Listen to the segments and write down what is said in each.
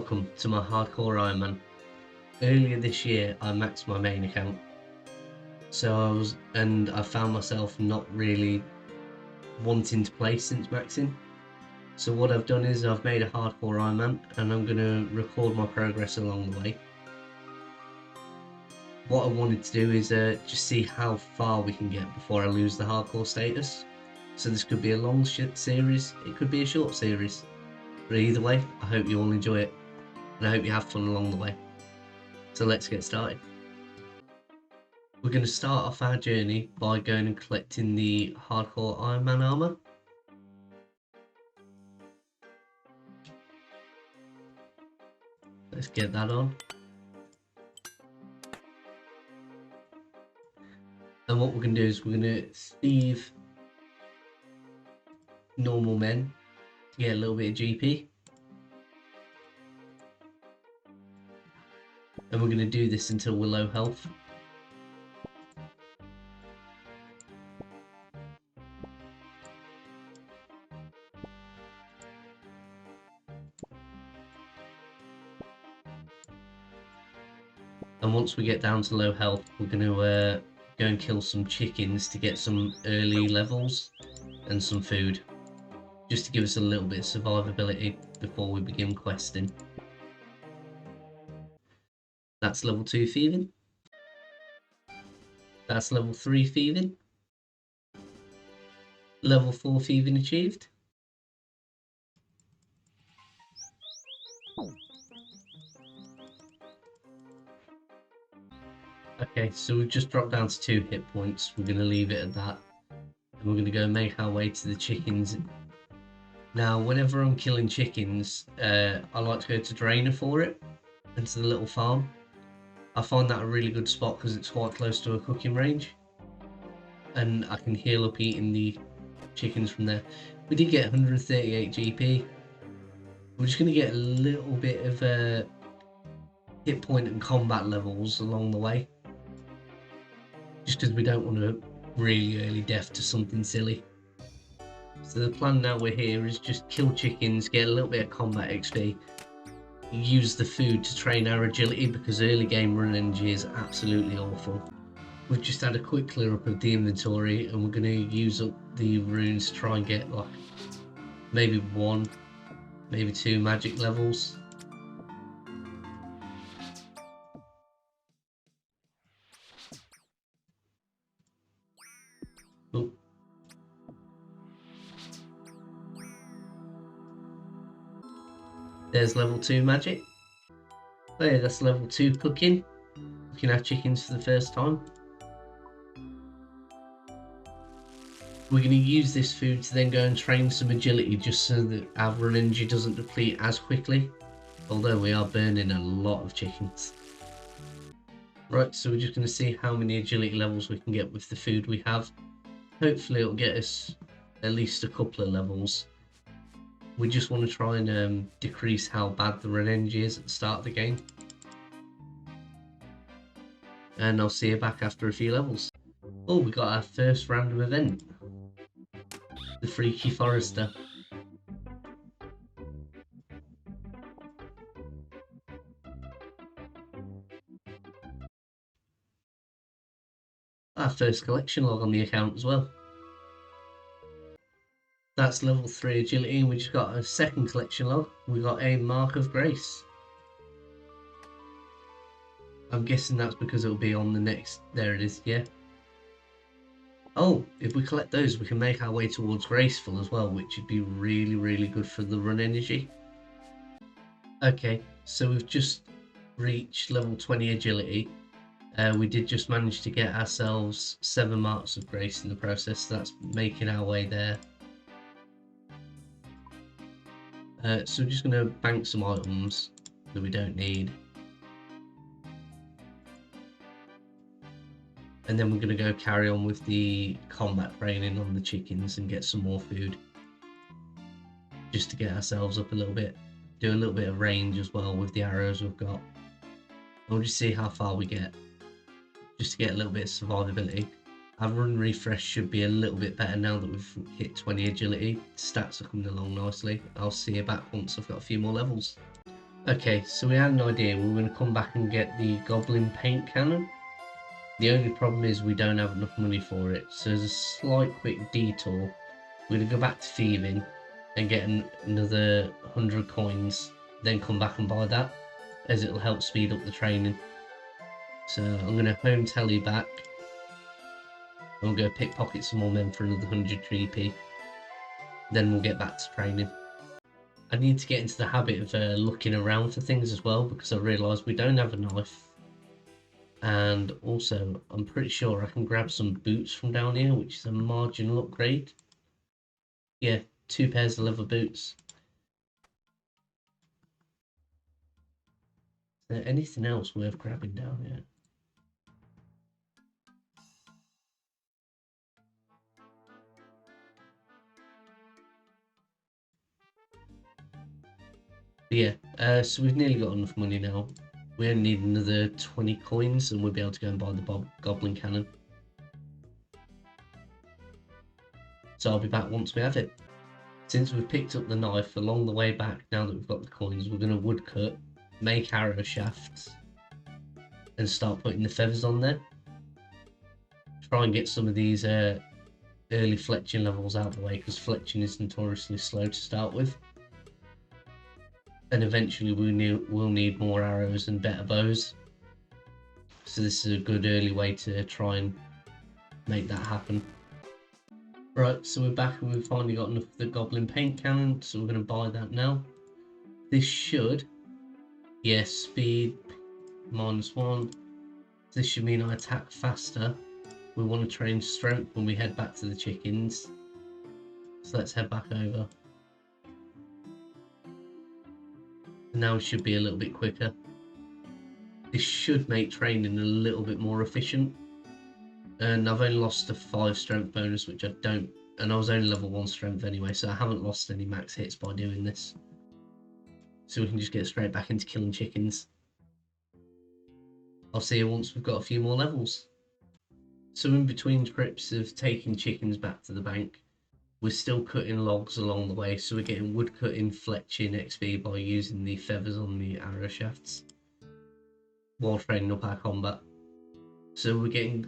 Welcome to my hardcore Ironman. Earlier this year I maxed my main account, I found myself not really wanting to play since maxing. So what I've done is I've made a hardcore Ironman and I'm going to record my progress along the way. What I wanted to do is just see how far we can get before I lose the hardcore status. So this could be a long series, it could be a short series. But either way, I hope you all enjoy it, and I hope you have fun along the way. So let's get started. We're going to start off our journey by going and collecting the hardcore Ironman armor. Let's get that on. And what we're going to do is we're going to thieve normal men to get a little bit of GP. And we're going to do this until we're low health. And once we get down to low health, we're going to go and kill some chickens to get some early levels and some food, just to give us a little bit of survivability before we begin questing. That's level 2 thieving. That's level 3 thieving. Level 4 thieving achieved. Okay, so we've just dropped down to 2 hit points. We're going to leave it at that. And we're going to go make our way to the chickens. Now, whenever I'm killing chickens, I like to go to Drainer for it, and to the little farm. I find that a really good spot because it's quite close to a cooking range. And I can heal up eating the chickens from there. We did get 138 GP. We're just going to get a little bit of hit point and combat levels along the way. Just because we don't want to really early death to something silly. So the plan now we're here is just kill chickens, get a little bit of combat XP, use the food to train our agility because early game run energy is absolutely awful. We've just had a quick clear up of the inventory and we're going to use up the runes to try and get like maybe 1, maybe 2 magic levels. Oh. There's level 2 magic. Oh yeah, that's level 2 cooking. Cooking our chickens for the first time. We're going to use this food to then go and train some agility just so that our run energy doesn't deplete as quickly. Although we are burning a lot of chickens. Right, so we're just going to see how many agility levels we can get with the food we have. Hopefully it'll get us at least a couple of levels. We just want to try and decrease how bad the run energy is at the start of the game. And I'll see you back after a few levels. Oh, we got our first random event. The Freaky Forester. Our first collection log on the account as well. That's level 3 agility, and we just got a second collection log. We got a Mark of Grace. I'm guessing that's because it'll be on the next. There it is, yeah. Oh, if we collect those, we can make our way towards Graceful as well, which would be really, really good for the run energy. Okay, so we've just reached level 20 agility. We did just manage to get ourselves 7 marks of grace in the process, so that's making our way there. So we're just going to bank some items that we don't need. And then we're going to go carry on with the combat training on the chickens and get some more food. Just to get ourselves up a little bit. Do a little bit of range as well with the arrows we've got. And we'll just see how far we get. Just to get a little bit of survivability. Our run refresh should be a little bit better now that we've hit 20 agility. Stats are coming along nicely. I'll see you back once I've got a few more levels. Okay, so we had an idea. We were going to come back and get the goblin paint cannon. The only problem is we don't have enough money for it. So there's a slight quick detour. We're going to go back to thieving and get another 100 coins, then come back and buy that, as it'll help speed up the training. So I'm going to home telly back. And we'll go pickpocket some more men for another 100 GP. Then we'll get back to training. I need to get into the habit of looking around for things as well, because I realised we don't have a knife. And also, I'm pretty sure I can grab some boots from down here, which is a marginal upgrade. Yeah, 2 pairs of leather boots. Is there anything else worth grabbing down here? But yeah, so we've nearly got enough money now. We only need another 20 coins and we'll be able to go and buy the goblin cannon. So I'll be back once we have it. Since we've picked up the knife, along the way back, now that we've got the coins, we're going to woodcut, make arrow shafts, and start putting the feathers on there. Try and get some of these early fletching levels out of the way, because fletching is notoriously slow to start with. And eventually we'll need more arrows and better bows. So this is a good early way to try and make that happen. Right, so we're back and we've finally got enough of the goblin paint cannon, so we're going to buy that now. This should, yes, speed -1. This should mean I attack faster. We want to train strength when we head back to the chickens. So let's head back over. And now we should be a little bit quicker. This should make training a little bit more efficient. And I've only lost a 5 strength bonus, which I don't, and I was only level 1 strength anyway, so I haven't lost any max hits by doing this. So we can just get straight back into killing chickens. I'll see you once we've got a few more levels. So in between trips of taking chickens back to the bank, we're still cutting logs along the way, so we're getting wood cutting, fletching XP by using the feathers on the arrow shafts while training up our combat. So we're getting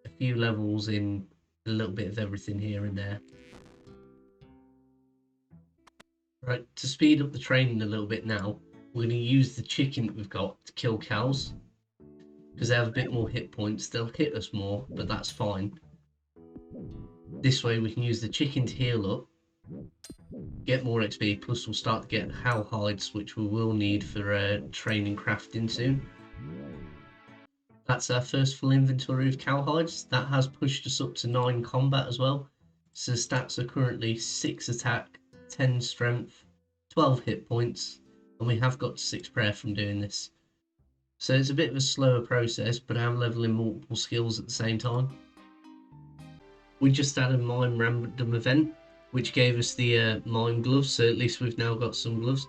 a few levels in a little bit of everything here and there. Right, to speed up the training a little bit now, we're going to use the chicken that we've got to kill cows, because they have a bit more hit points. They'll hit us more, but that's fine. This way we can use the chicken to heal up, get more XP, plus we'll start to get cow hides, which we will need for training crafting soon. That's our first full inventory of cow hides. That has pushed us up to 9 combat as well. So stats are currently 6 attack, 10 strength, 12 hit points, and we have got 6 prayer from doing this. So it's a bit of a slower process, but I'm leveling multiple skills at the same time. We just had a mime random event, which gave us the mime gloves, so at least we've now got some gloves,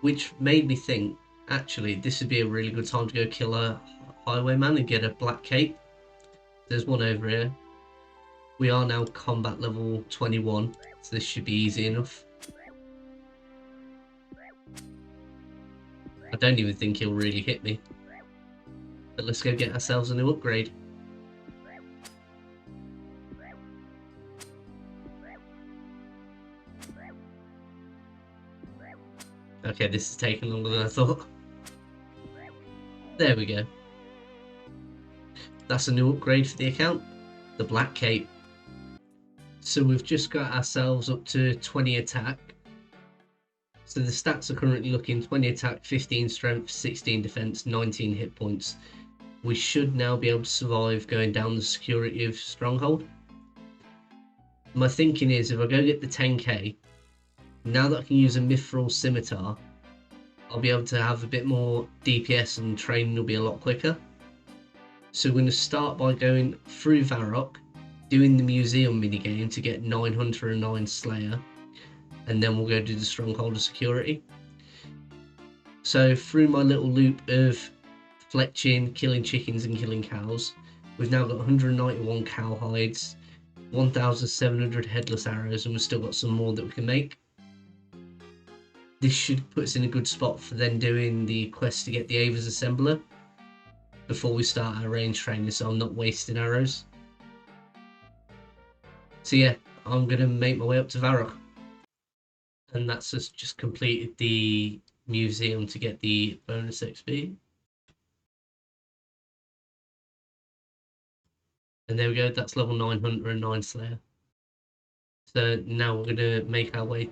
which made me think, actually, this would be a really good time to go kill a highwayman and get a black cape. There's one over here. We are now combat level 21, so this should be easy enough. I don't even think he'll really hit me. But let's go get ourselves a new upgrade. Okay, this is taking longer than I thought. There we go. That's a new upgrade for the account, the black cape. So we've just got ourselves up to 20 attack. So the stats are currently looking 20 attack, 15 strength, 16 defense, 19 hit points. We should now be able to survive going down the security of Stronghold. My thinking is, if I go get the 10k, now that I can use a mithril scimitar, I'll be able to have a bit more DPS and training will be a lot quicker. So we're going to start by going through Varrock, doing the museum minigame to get 9 Hunter and 9 Slayer, and then we'll go do the Stronghold of Security. So through my little loop of fletching, killing chickens and killing cows, we've now got 191 cow hides, 1,700 headless arrows, and we've still got some more that we can make. This should put us in a good spot for then doing the quest to get the Ava's Assembler before we start our range training, so I'm not wasting arrows. So yeah, I'm going to make my way up to Varrock. And that's us just completed the museum to get the bonus XP. And there we go, that's level 9 Hunter and 9 Slayer. So now we're going to make our way.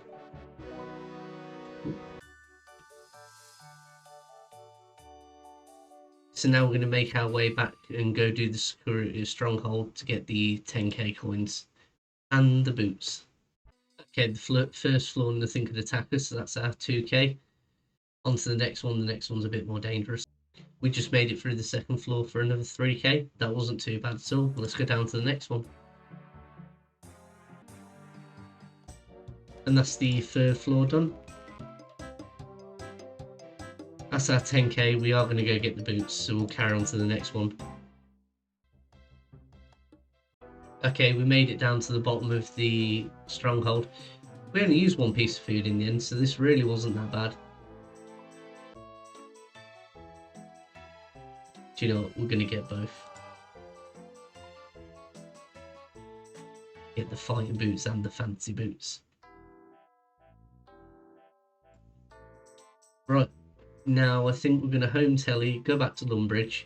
So now we're going to make our way back and go do the security stronghold to get the 10k coins and the boots. Okay, the first floor nothing could attack us, so that's our 2k. On to the next one. The next one's a bit more dangerous. We just made it through the second floor for another 3k. That wasn't too bad at all. Let's go down to the next one. And that's the third floor done. That's our 10k. We are going to go get the boots, so we'll carry on to the next one. Okay, we made it down to the bottom of the stronghold. We only used one piece of food in the end, so this really wasn't that bad. Do you know what? We're going to get both. Get the fighting boots and the fancy boots. Right, now I think we're going to home telly, go back to Lumbridge,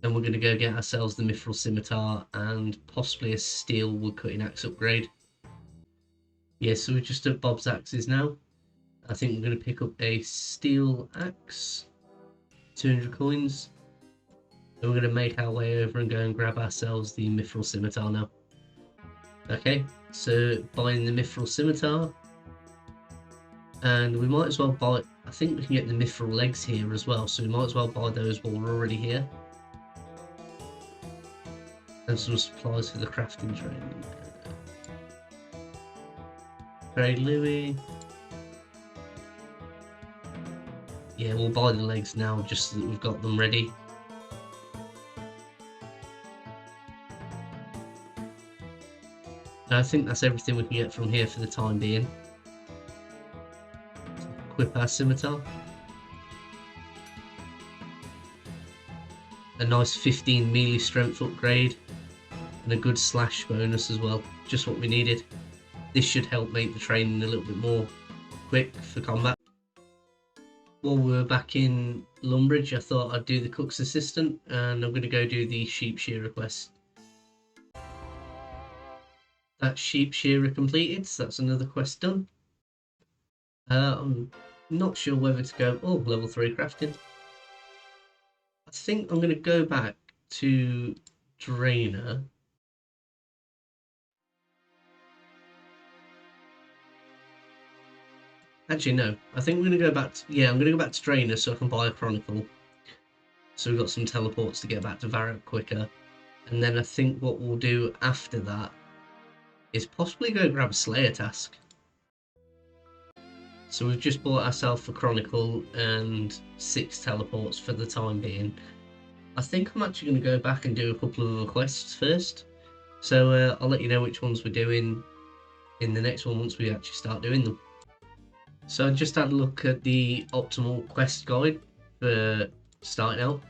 and we're going to go get ourselves the Mithril Scimitar and possibly a steel woodcutting axe upgrade. Yeah, so we're just at Bob's Axes now. I think we're going to pick up a steel axe, 200 coins. And we're going to make our way over and go and grab ourselves the Mithril Scimitar now. Okay, so buying the Mithril Scimitar. And we might as well buy, I think we can get the Mithril legs here as well, so we might as well buy those while we're already here. And some supplies for the crafting training. Trade Louis. Yeah, we'll buy the legs now just so that we've got them ready. I think that's everything we can get from here for the time being. Equip our scimitar. A nice 15 melee strength upgrade and a good slash bonus as well. Just what we needed. This should help make the training a little bit more quick for combat. While we were back in Lumbridge, I thought I'd do the cook's assistant, and I'm going to go do the sheep shearer quest. That sheep shearer completed, so that's another quest done. I'm not sure whether to go, oh, level 3 crafting. I think I'm going to go back to Drainer. Actually, no. I think we're going to go back to, yeah, I'm going to go back to Drainer so I can buy a Chronicle. So we've got some teleports to get back to Varrock quicker. And then I think what we'll do after that is possibly go grab a Slayer task. So we've just bought ourselves a Chronicle and 6 teleports for the time being. I think I'm actually going to go back and do a couple of other quests first. So I'll let you know which ones we're doing in the next one once we actually start doing them. So I just had a look at the optimal quest guide for starting out.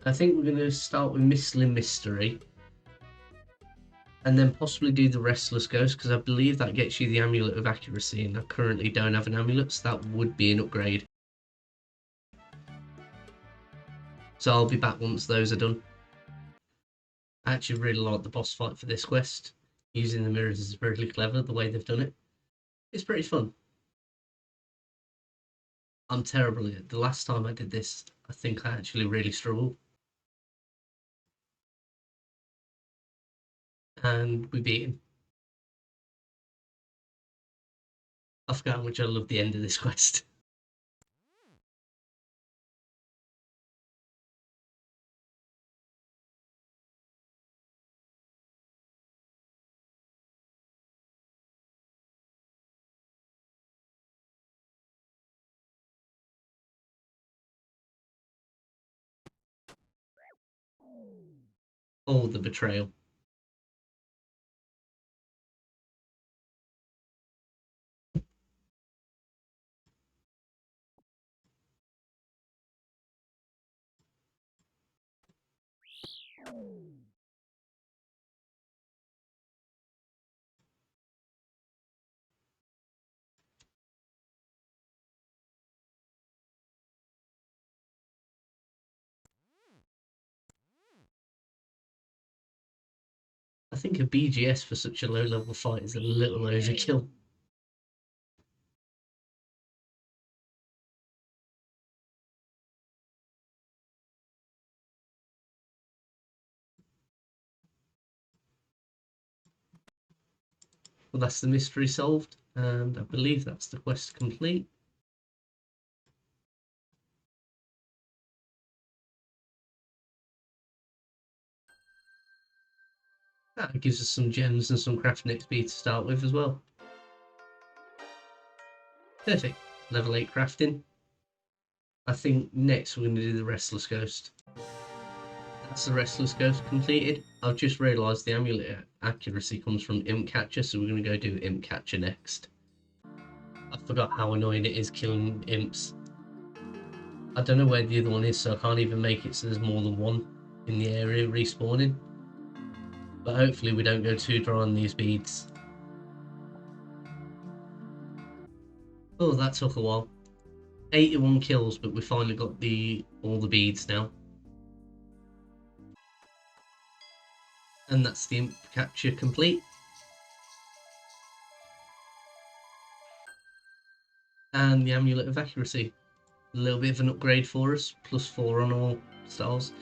I think we're going to start with Mistling Mystery. And then possibly do the Restless Ghost, because I believe that gets you the Amulet of Accuracy, and I currently don't have an amulet, so that would be an upgrade. So I'll be back once those are done. I actually really like the boss fight for this quest. Using the mirrors is really clever, the way they've done it. It's pretty fun. I'm terrible at it. The last time I did this, I think I actually really struggled. And we beat him. I forgot how much I love the end of this quest. Oh, the betrayal. I think a BGS for such a low level fight is a little overkill. Well, that's the mystery solved, and I believe that's the quest complete. That gives us some gems and some crafting XP to start with as well. Perfect. Level 8 crafting. I think next we're going to do the Restless Ghost. That's the Restless Ghost completed. I've just realised the amulet accuracy comes from Imp Catcher, so we're going to go do Imp Catcher next. I forgot how annoying it is killing imps. I don't know where the other one is, so I can't even make it so there's more than one in the area respawning. But hopefully we don't go too dry on these beads. Oh, that took a while. 81 kills, but we finally got all the beads now. And that's the imp capture complete. And the amulet of accuracy. A little bit of an upgrade for us, +4 on all styles.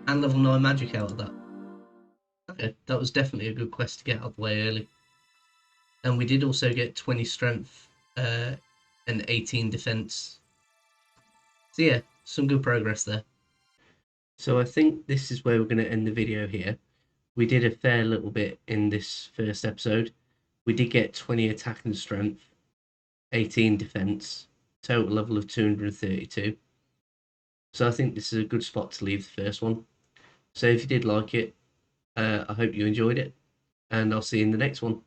And level 9 magic out of that. Okay, that was definitely a good quest to get out of the way early. And we did also get 20 strength and 18 defense. So yeah, some good progress there. So I think this is where we're going to end the video here. We did a fair little bit in this first episode. We did get 20 attack and strength, 18 defense, total level of 232. So I think this is a good spot to leave the first one. So if you did like it, I hope you enjoyed it, and I'll see you in the next one.